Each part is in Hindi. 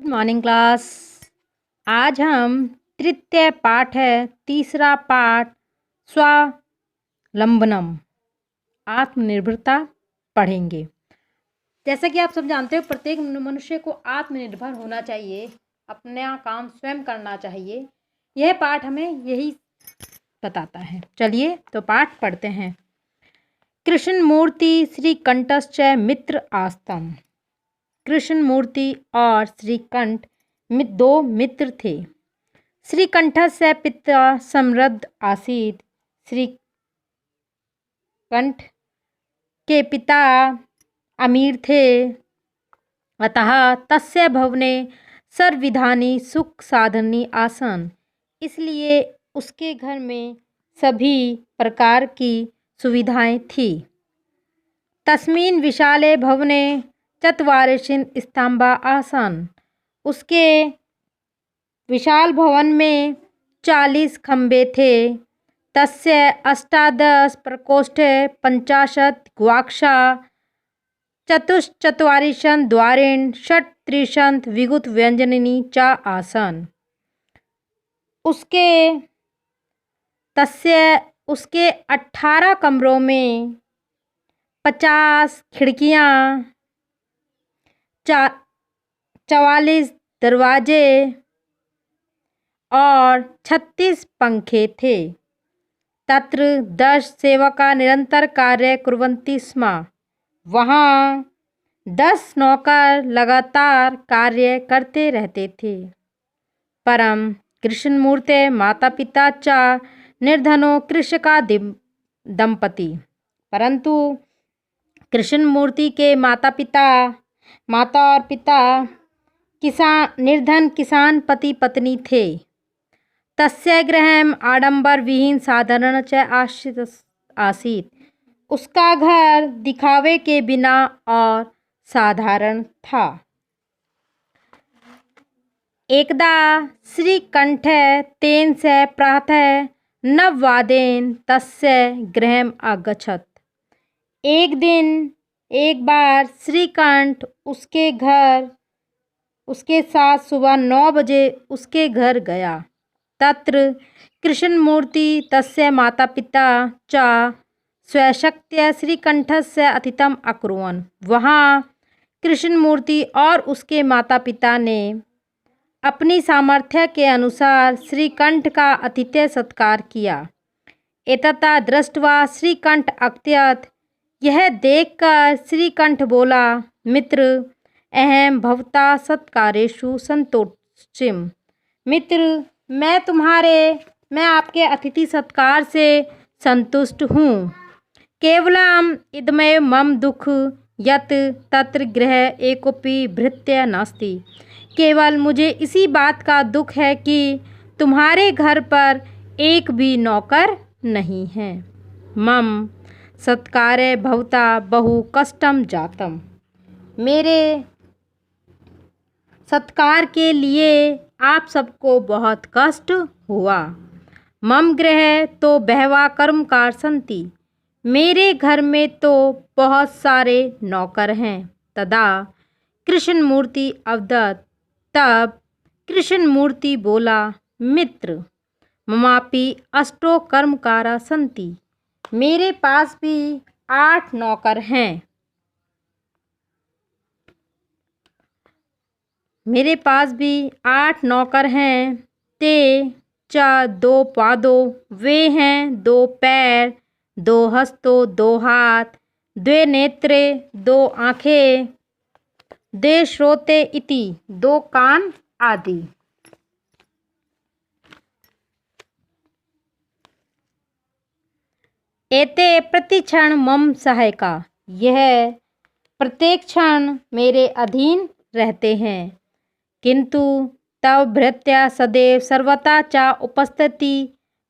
Morning class. आज हम तृतीय पाठ है, तीसरा पाठ स्वावलंबनम आत्मनिर्भरता पढ़ेंगे। जैसा कि आप सब जानते हो, प्रत्येक मनुष्य को आत्मनिर्भर होना चाहिए, अपना काम स्वयं करना चाहिए। यह पाठ हमें यही बताता है। चलिए तो पाठ पढ़ते हैं। कृष्णमूर्ति श्रीकंठश्च मित्र आस्तम। कृष्णमूर्ति और श्रीकंठ दो मित्र थे। श्रीकंठस्य पिता समृद्ध आसीत्। श्रीकंठ के पिता अमीर थे, अतः तस्य भवने सर्वविधानि सुख साधनानि आसन्। इसलिए उसके घर में सभी प्रकार की सुविधाएं थी। तस्मिन् विशाले भवने चत्वारिंशत् स्तंभा आसन्। उसके विशाल भवन में 40 खंबे थे। तस्य अष्टादश प्रकोष्ठे 50 गवाक्षा चतुश्चत्वारिंशत् द्वारेण षट्त्रिंशत् विद्युत व्यंजनानि च आसन्। उसके 18 कमरों में 50 खिड़कियां, 44 दरवाजे और 36 पंखे थे। तत्र 10 सेवका निरंतर कार्य कुर्वन्ति स्म। वहाँ 10 नौकर लगातार कार्य करते रहते थे। परम कृष्णमूर्ते माता पिता च निर्धनो कृषका दंपति। परंतु कृष्णमूर्ति के माता और पिता निर्धन किसान पति पत्नी थे। तस्य गृहम् आडंबर विहीन साधारण च आसीत्। उसका घर दिखावे के बिना और साधारण था। एकदा श्रीकंठ तेन से प्रातः 9 वादन तस्य गृहम् अगच्छत्। एक बार श्रीकंठ उसके साथ सुबह 9 बजे उसके घर गया। तत्र कृष्णमूर्ति तस्य माता पिता च स्वशक्त्या श्रीकंठस्य अतिथम अकुर्वन्। वहाँ कृष्णमूर्ति और उसके माता पिता ने अपनी सामर्थ्य के अनुसार श्रीकंठ का आतिथ्य सत्कार किया। एतत् दृष्ट्वा श्रीकंठ अत्यत्। यह देखकर श्रीकंठ बोला, मित्र, अहं भवता सत्कारेषु संतोषिम्। मित्र, मैं आपके अतिथि सत्कार से संतुष्ट हूँ। केवलम् इदमेव मम दुख यत् तत्र गृहे एकोपि भृत्य नास्ति। केवल मुझे इसी बात का दुख है कि तुम्हारे घर पर एक भी नौकर नहीं है। मम सत्कारे भवता बहु कष्टम जातम। मेरे सत्कार के लिए आप सबको बहुत कष्ट हुआ। मम गृहे तो बहवा कर्मकार सन्ति। मेरे घर में तो बहुत सारे नौकर हैं। तदा कृष्णमूर्ति अवदत्। तब कृष्णमूर्ति बोला, मित्र, ममापि अष्टो कर्मकारा सन्ति। मेरे पास भी 8 नौकर हैं। ते च 2 पादो, वे हैं 2 पैर, 2 हस्तो, 2 हाथ, 2 नेत्रे, 2 आँखें, 2 श्रोते इति, 2 कान आदि। एते प्रतिक्षण मम सहायका। यह प्रत्येक क्षण मेरे अधीन रहते हैं। किंतु तव भृत्या सदैव सर्वथा च उपस्थिति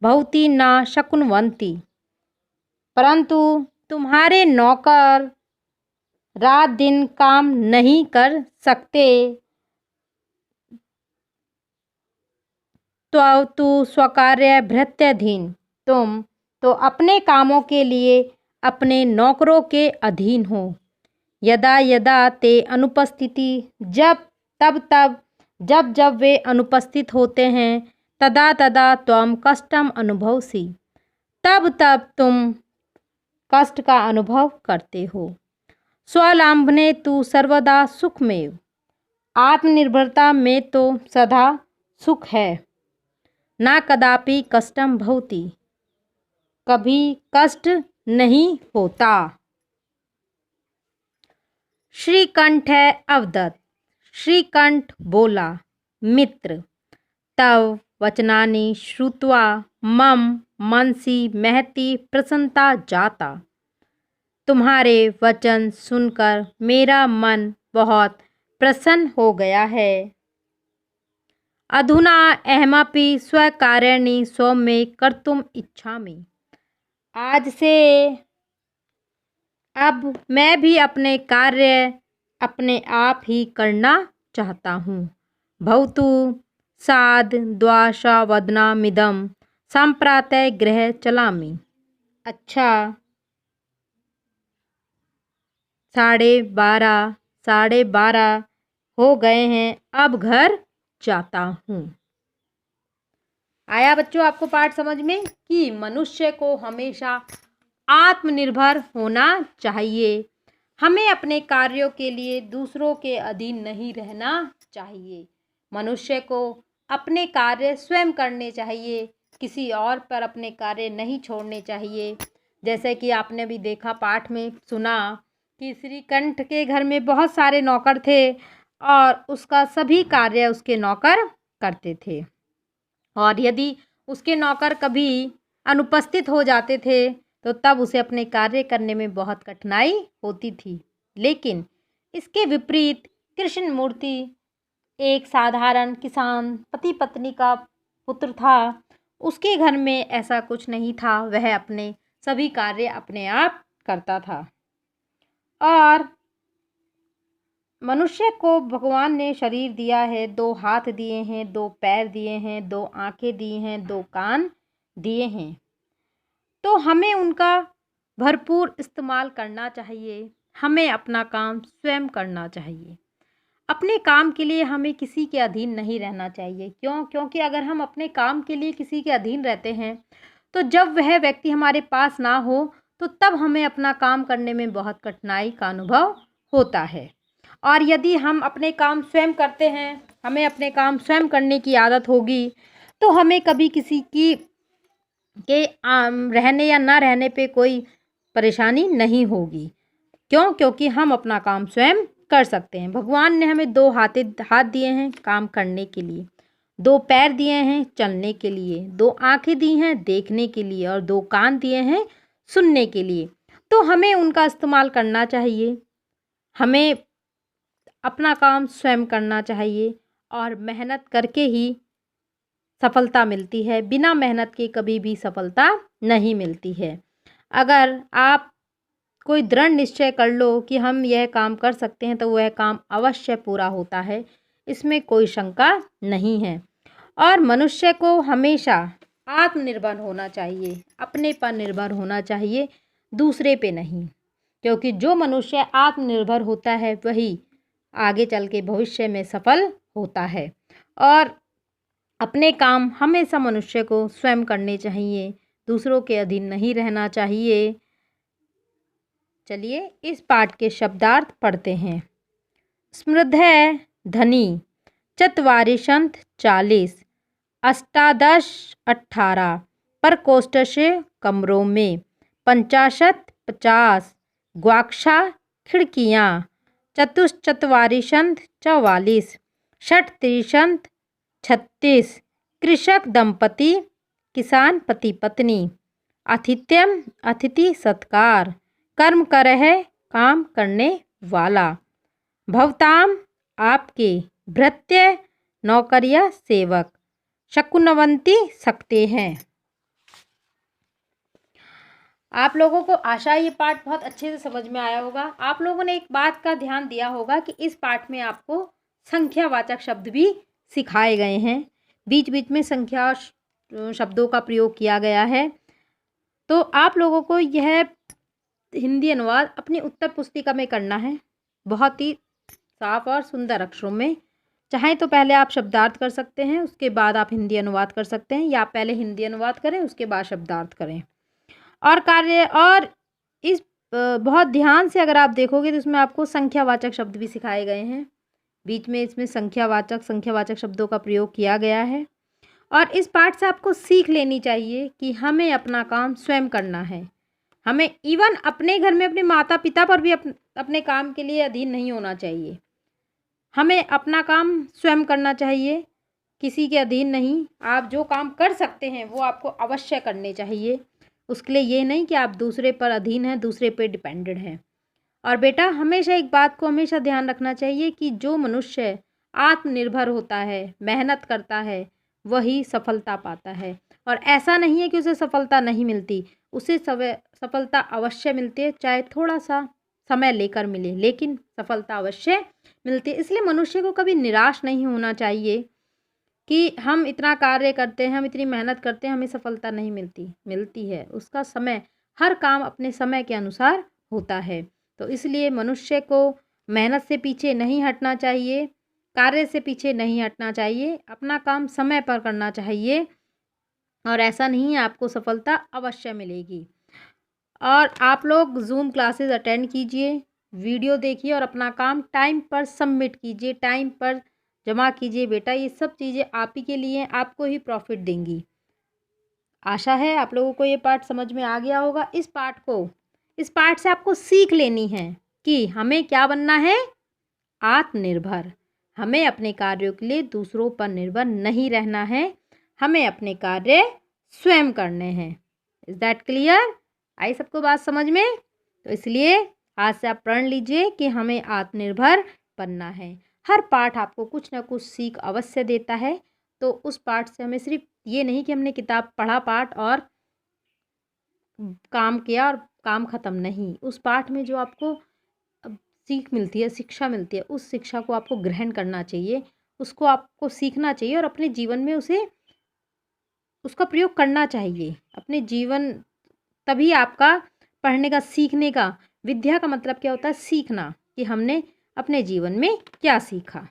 भवति न शक्नुवन्ति। परंतु तुम्हारे नौकर रात दिन काम नहीं कर सकते। तु स्वकार्य भृत्याधीन। तुम तो अपने कामों के लिए अपने नौकरों के अधीन हो। यदा यदा ते अनुपस्थिति, जब तब जब जब वे अनुपस्थित होते हैं तदा तदा त्वं कष्टम अनुभवसि, तब तब तुम कष्ट का अनुभव करते हो। स्वावलंबने तु सर्वदा सुखमेव, आत्मनिर्भरता में तो सदा सुख है। ना कदापि कष्टम भवति, कभी कष्ट नहीं होता। श्रीकंठ अवदत्, श्रीकंठ बोला, मित्र तव वचनानि श्रुत्वा मम मनसि महती प्रसन्नता जाता। तुम्हारे वचन सुनकर मेरा मन बहुत प्रसन्न हो गया है। अधुना अहमपि स्वकार्याणि स्वमेव कर्तुम इच्छामि, आज से अब मैं भी अपने कार्य अपने आप ही करना चाहता हूँ। भवतु साध द्वादशावदनामिदं सम्प्रातः गृह चलामि। अच्छा, 12:30 हो गए हैं, अब घर जाता हूँ। आया बच्चों आपको पाठ समझ में कि मनुष्य को हमेशा आत्मनिर्भर होना चाहिए। हमें अपने कार्यों के लिए दूसरों के अधीन नहीं रहना चाहिए। मनुष्य को अपने कार्य स्वयं करने चाहिए, किसी और पर अपने कार्य नहीं छोड़ने चाहिए। जैसे कि आपने भी देखा, पाठ में सुना कि श्रीकंठ के घर में बहुत सारे नौकर थे और उसका सभी कार्य उसके नौकर करते थे। और यदि उसके नौकर कभी अनुपस्थित हो जाते थे तो तब उसे अपने कार्य करने में बहुत कठिनाई होती थी। लेकिन इसके विपरीत कृष्णमूर्ति एक साधारण किसान पति पत्नी का पुत्र था। उसके घर में ऐसा कुछ नहीं था, वह अपने सभी कार्य अपने आप करता था। और मनुष्य को भगवान ने शरीर दिया है, 2 हाथ दिए हैं, 2 पैर दिए हैं, 2 आंखें दी हैं, 2 कान दिए हैं, तो हमें उनका भरपूर इस्तेमाल करना चाहिए। हमें अपना काम स्वयं करना चाहिए। अपने काम के लिए हमें किसी के अधीन नहीं रहना चाहिए। क्योंकि अगर हम अपने काम के लिए किसी के अधीन रहते हैं तो जब वह व्यक्ति हमारे पास ना हो तो तब हमें अपना काम करने में बहुत कठिनाई का अनुभव होता है। और यदि हम अपने काम स्वयं करते हैं, हमें अपने काम स्वयं करने की आदत होगी, तो हमें कभी किसी की के रहने या ना रहने पे कोई परेशानी नहीं होगी। क्योंकि हम अपना काम स्वयं कर सकते हैं। भगवान ने हमें 2 हाथ दिए हैं काम करने के लिए, 2 पैर दिए हैं चलने के लिए, 2 आंखें दी हैं देखने के लिए और 2 कान दिए हैं सुनने के लिए। तो हमें उनका इस्तेमाल करना चाहिए। हमें अपना काम स्वयं करना चाहिए और मेहनत करके ही सफलता मिलती है। बिना मेहनत के कभी भी सफलता नहीं मिलती है। अगर आप कोई दृढ़ निश्चय कर लो कि हम यह काम कर सकते हैं तो वह काम अवश्य पूरा होता है, इसमें कोई शंका नहीं है। और मनुष्य को हमेशा आत्मनिर्भर होना चाहिए, अपने पर निर्भर होना चाहिए, दूसरे पे नहीं। क्योंकि जो मनुष्य आत्मनिर्भर होता है वही आगे चल के भविष्य में सफल होता है। और अपने काम हमेशा मनुष्य को स्वयं करने चाहिए, दूसरों के अधीन नहीं रहना चाहिए। चलिए इस पाठ के शब्दार्थ पढ़ते हैं। स्मृधः धनी 44 40 अष्टादश 18 प्रकोष्ठस्य कमरों में 50 50 ग्वाक्षा खिड़कियाँ 44 44 36 36 कृषक दंपति किसान पति पत्नी आतिथ्यम अतिथि सत्कार कर्म करह काम करने वाला भवताम आपके भृत्य नौकर या सेवक शकुनवंती सकते हैं। आप लोगों को आशा ये पाठ बहुत अच्छे से समझ में आया होगा। आप लोगों ने एक बात का ध्यान दिया होगा कि इस पाठ में आपको संख्यावाचक शब्द भी सिखाए गए हैं। बीच बीच में संख्या शब्दों का प्रयोग किया गया है। तो आप लोगों को यह हिंदी अनुवाद अपनी उत्तर पुस्तिका में करना है। बहुत ही साफ और सुंदर अक्षरों में चाहें तो पहले आप शब्दार्थ कर सकते हैं, उसके बाद आप हिंदी अनुवाद कर सकते हैं, या आप पहले हिंदी अनुवाद करें उसके बाद शब्दार्थ करें। और कार्य और इस बहुत ध्यान से अगर आप देखोगे तो इसमें आपको संख्यावाचक शब्द भी सिखाए गए हैं। बीच में इसमें संख्यावाचक शब्दों का प्रयोग किया गया है। और इस पाठ से आपको सीख लेनी चाहिए कि हमें अपना काम स्वयं करना है। हमें इवन अपने घर में अपने माता पिता पर भी अपने काम के लिए अधीन नहीं होना चाहिए। हमें अपना काम स्वयं करना चाहिए, किसी के अधीन नहीं। आप जो काम कर सकते हैं वो आपको अवश्य करने चाहिए। उसके लिए ये नहीं कि आप दूसरे पर अधीन हैं, दूसरे पे डिपेंडेंट हैं। और बेटा हमेशा एक बात को हमेशा ध्यान रखना चाहिए कि जो मनुष्य आत्मनिर्भर होता है, मेहनत करता है, वही सफलता पाता है। और ऐसा नहीं है कि उसे सफलता नहीं मिलती, उसे सफलता अवश्य मिलती है, चाहे थोड़ा सा समय लेकर मिले, लेकिन सफलता अवश्य मिलती है। इसलिए मनुष्य को कभी निराश नहीं होना चाहिए कि हम इतना कार्य करते हैं, हम इतनी मेहनत करते हैं, हमें सफलता नहीं मिलती। मिलती है, उसका समय, हर काम अपने समय के अनुसार होता है। तो इसलिए मनुष्य को मेहनत से पीछे नहीं हटना चाहिए, कार्य से पीछे नहीं हटना चाहिए, अपना काम समय पर करना चाहिए। और ऐसा नहीं है, आपको सफलता अवश्य मिलेगी। और आप लोग ज़ूम क्लासेस अटेंड कीजिए, वीडियो देखिए और अपना काम टाइम पर सबमिट कीजिए, टाइम पर जमा कीजिए। बेटा ये सब चीज़ें आप ही के लिए, आपको ही प्रॉफिट देंगी। आशा है आप लोगों को ये पाठ समझ में आ गया होगा। इस पाठ से आपको सीख लेनी है कि हमें क्या बनना है, आत्मनिर्भर। हमें अपने कार्यों के लिए दूसरों पर निर्भर नहीं रहना है, हमें अपने कार्य स्वयं करने हैं। Is that clear? आई सबको बात समझ में? तो इसलिए आज से आप प्रण लीजिए कि हमें आत्मनिर्भर बनना है। हर पाठ आपको कुछ ना कुछ सीख अवश्य देता है। तो उस पाठ से हमें सिर्फ ये नहीं कि हमने किताब पढ़ा पाठ और काम किया और काम ख़त्म, नहीं। उस पाठ में जो आपको सीख मिलती है, शिक्षा मिलती है, उस शिक्षा को आपको ग्रहण करना चाहिए, उसको आपको सीखना चाहिए और अपने जीवन में उसका प्रयोग करना चाहिए अपने जीवन। तभी आपका पढ़ने का, सीखने का, विद्या का मतलब क्या होता है, सीखना, कि हमने अपने जीवन में क्या सीखा।